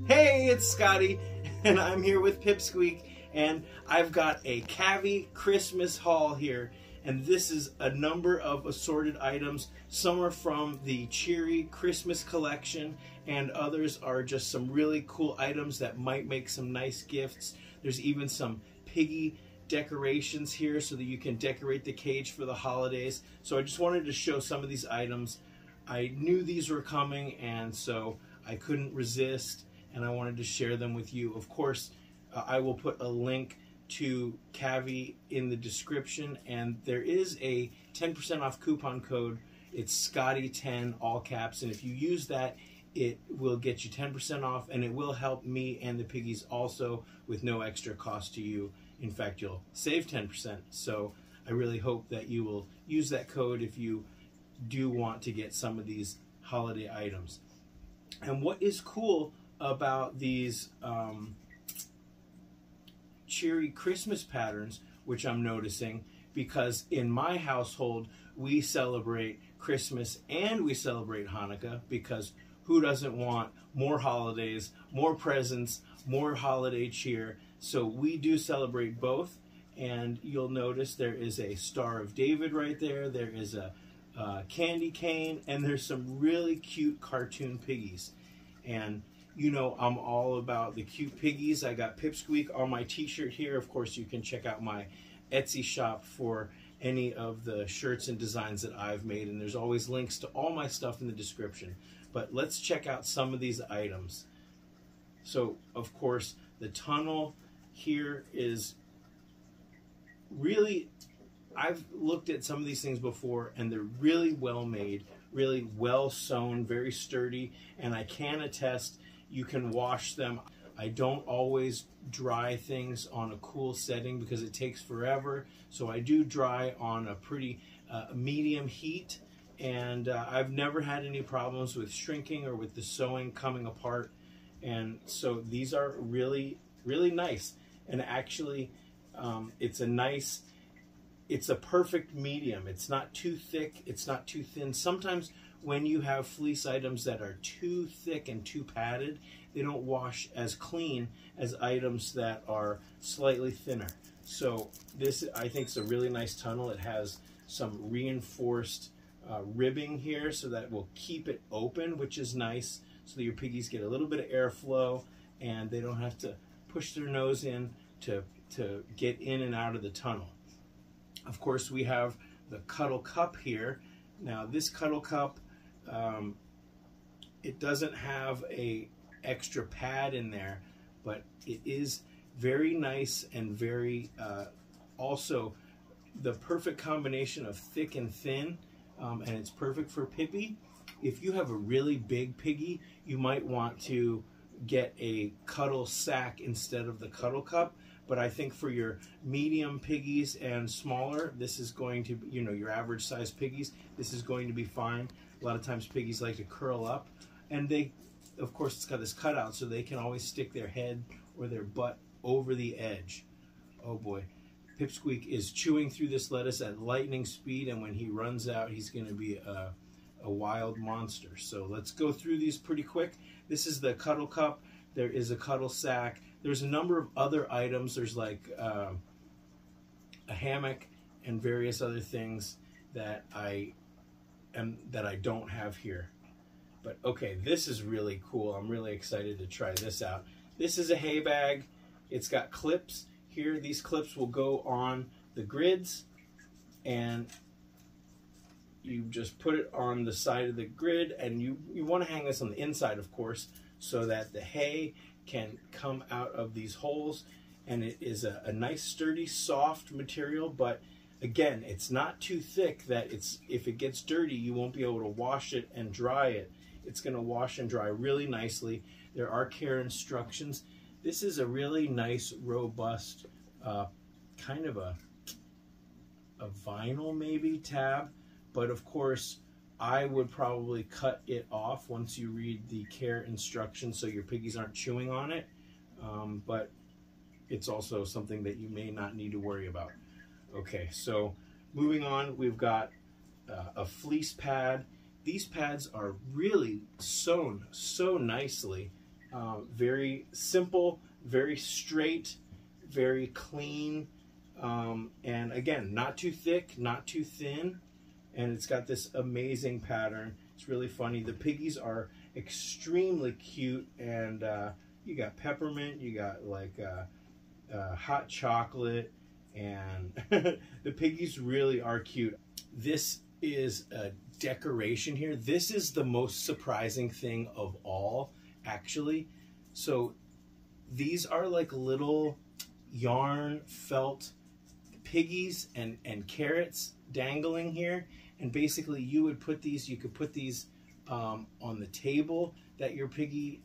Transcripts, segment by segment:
Hey, it's Scotty, and I'm here with Pipsqueak, and I've got a Kavee Christmas haul here, and this is a number of assorted items. Some are from the Cheery Christmas collection, and others are just some really cool items that might make some nice gifts. There's even some Piggy decorations here so that you can decorate the cage for the holidays. So I just wanted to show some of these items. I knew these were coming, and so I couldn't resist, and I wanted to share them with you. Of course, I will put a link to Kavee in the description, and there is a 10% off coupon code. It's Scotty10, all caps, and if you use that, it will get you 10% off, and it will help me and the Piggies also with no extra cost to you. In fact, you'll save 10%, so I really hope that you will use that code if you do want to get some of these holiday items. And what is cool about these cheery Christmas patterns, which I'm noticing, because in my household we celebrate Christmas and we celebrate Hanukkah, because who doesn't want more holidays, more presents, more holiday cheer? So we do celebrate both, and you'll notice there is a Star of David right there, there is a candy cane, and there's some really cute cartoon piggies. And you know, I'm all about the cute piggies. I got Pipsqueak on my t-shirt here. Of course, you can check out my Etsy shop for any of the shirts and designs that I've made, and there's always links to all my stuff in the description. But let's check out some of these items. So, of course, the tunnel here is really, I've looked at some of these things before, and they're really well made, really well sewn, very sturdy, and I can attest you can wash them. I don't always dry things on a cool setting because it takes forever, so I do dry on a pretty medium heat, and I've never had any problems with shrinking or with the sewing coming apart. And so these are really, really nice. And actually, it's a perfect medium. It's not too thick, it's not too thin. Sometimes when you have fleece items that are too thick and too padded, they don't wash as clean as items that are slightly thinner. So this, I think, is a really nice tunnel. It has some reinforced ribbing here so that will keep it open, which is nice, so that your piggies get a little bit of airflow and they don't have to push their nose in to get in and out of the tunnel. Of course, we have the Cuddle Cup here. Now, this Cuddle Cup, it doesn't have a extra pad in there, but it is very nice and very also the perfect combination of thick and thin, and it's perfect for Pippy. If you have a really big piggy, you might want to get a cuddle sack instead of the Cuddle Cup. But I think for your medium piggies and smaller, this is going to be, you know, your average size piggies, this is going to be fine. A lot of times piggies like to curl up, and they, of course, it's got this cutout so they can always stick their head or their butt over the edge. Oh boy. Pipsqueak is chewing through this lettuce at lightning speed, and when he runs out, he's going to be a wild monster. So let's go through these pretty quick. This is the Cuddle Cup. There is a cuddle sack. There's a number of other items. There's like a hammock and various other things that I don't have here. But okay, this is really cool. I'm really excited to try this out. This is a hay bag. It's got clips here. These clips will go on the grids, and you just put it on the side of the grid, and you want to hang this on the inside, of course, so that the hay can come out of these holes. And it is a nice, sturdy, soft material, but again, it's not too thick that if it gets dirty, you won't be able to wash it and dry it. It's going to wash and dry really nicely. There are care instructions. This is a really nice, robust, kind of a vinyl maybe tab, but of course, I would probably cut it off once you read the care instructions so your piggies aren't chewing on it, but it's also something that you may not need to worry about. Okay, so moving on, we've got a fleece pad. These pads are really sewn so nicely. Very simple, very straight, very clean, and again, not too thick, not too thin, and it's got this amazing pattern. It's really funny. The Piggies are extremely cute, and you got peppermint, you got like hot chocolate, and the Piggies really are cute. This is a decoration here. This is the most surprising thing of all, actually. So these are like little yarn felt piggies and carrots dangling here, and basically you would put these, you could put these on the table that your piggy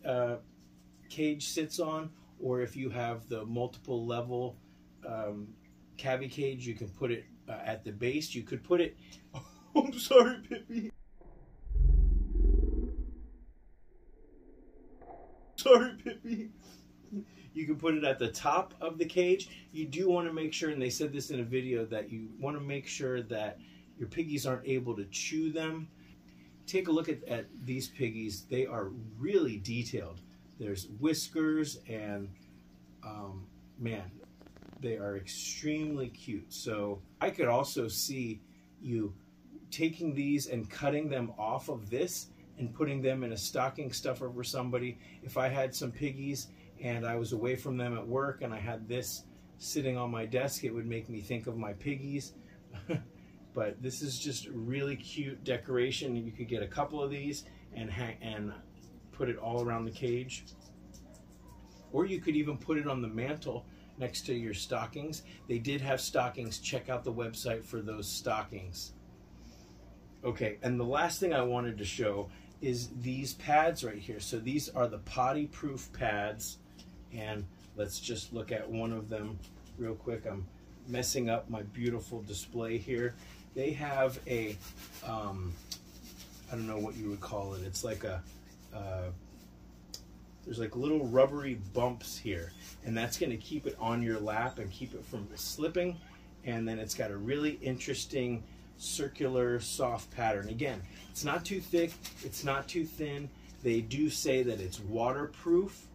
cage sits on, or if you have the multiple level Kavee cage, you can put it at the base. You could put it I'm sorry, Pippi. Sorry, Pippi. You can put it at the top of the cage. You do want to make sure, and they said this in a video, that you want to make sure that your piggies aren't able to chew them. Take a look at these piggies. They are really detailed. There's whiskers, and man, they are extremely cute. So I could also see you taking these and cutting them off of this and putting them in a stocking stuffer for somebody. If I had some piggies and I was away from them at work and I had this sitting on my desk, it would make me think of my piggies. But this is just really cute decoration. You could get a couple of these and put it all around the cage. Or you could even put it on the mantle next to your stockings. They did have stockings. Check out the website for those stockings. Okay, and the last thing I wanted to show is these pads right here. So these are the potty proof pads, and let's just look at one of them real quick. I'm messing up my beautiful display here. They have a I don't know what you would call it. It's like a there's like little rubbery bumps here, and that's going to keep it on your lap and keep it from slipping. And then it's got a really interesting circular soft pattern. Again, it's not too thick, it's not too thin. They do say that it's waterproof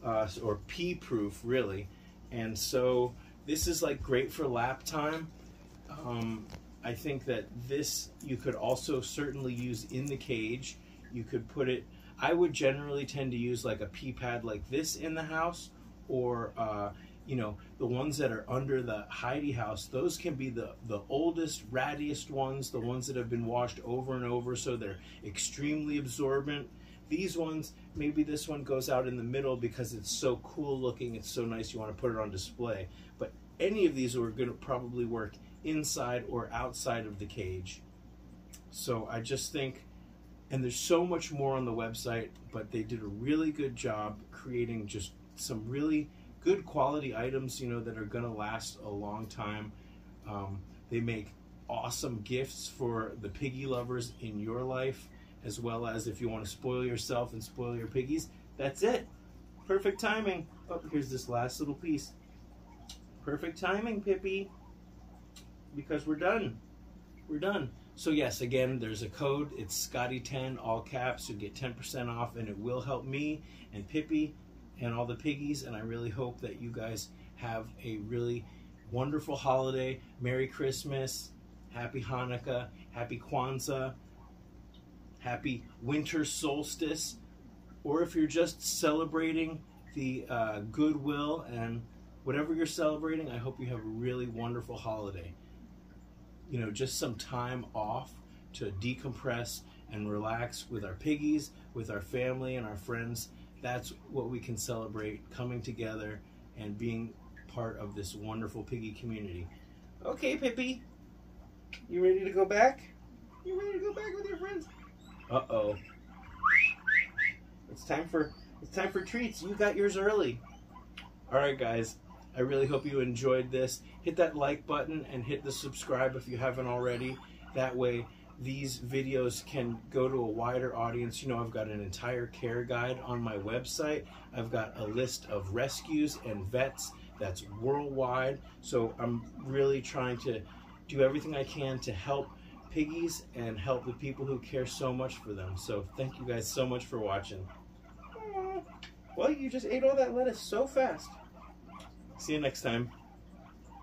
or pee proof, really. And so this is like great for lap time. I think that this you could also certainly use in the cage. You could put it, I would generally tend to use like a pee pad like this in the house, or you know, the ones that are under the Heidi house. Those can be the oldest, rattiest ones, the ones that have been washed over and over, so they're extremely absorbent. These ones, maybe this one goes out in the middle because it's so cool looking, it's so nice, you want to put it on display. But any of these are going to probably work inside or outside of the cage. So I just think, and there's so much more on the website, but they did a really good job creating just some really good quality items, you know, that are gonna last a long time. They make awesome gifts for the piggy lovers in your life, as well as if you want to spoil yourself and spoil your piggies. That's it. Perfect timing. Oh, here's this last little piece. Perfect timing, Pippi, because we're done. We're done. So yes, again, there's a code. It's Scotty10, all caps. You get 10% off, and it will help me and Pippi and all the piggies, and I really hope that you guys have a really wonderful holiday. Merry Christmas, Happy Hanukkah, Happy Kwanzaa, Happy Winter Solstice, or if you're just celebrating the goodwill and whatever you're celebrating, I hope you have a really wonderful holiday. You know, just some time off to decompress and relax with our piggies, with our family and our friends. That's what we can celebrate, coming together and being part of this wonderful piggy community. Okay, Pippi, you ready to go back? You ready to go back with your friends? Uh-oh. It's time for treats. You got yours early. All right, guys. I really hope you enjoyed this. Hit that like button and hit the subscribe if you haven't already. That way these videos can go to a wider audience. You know, I've got an entire care guide on my website. I've got a list of rescues and vets that's worldwide. So I'm really trying to do everything I can to help piggies and help the people who care so much for them. So thank you guys so much for watching. Well, you just ate all that lettuce so fast. See you next time.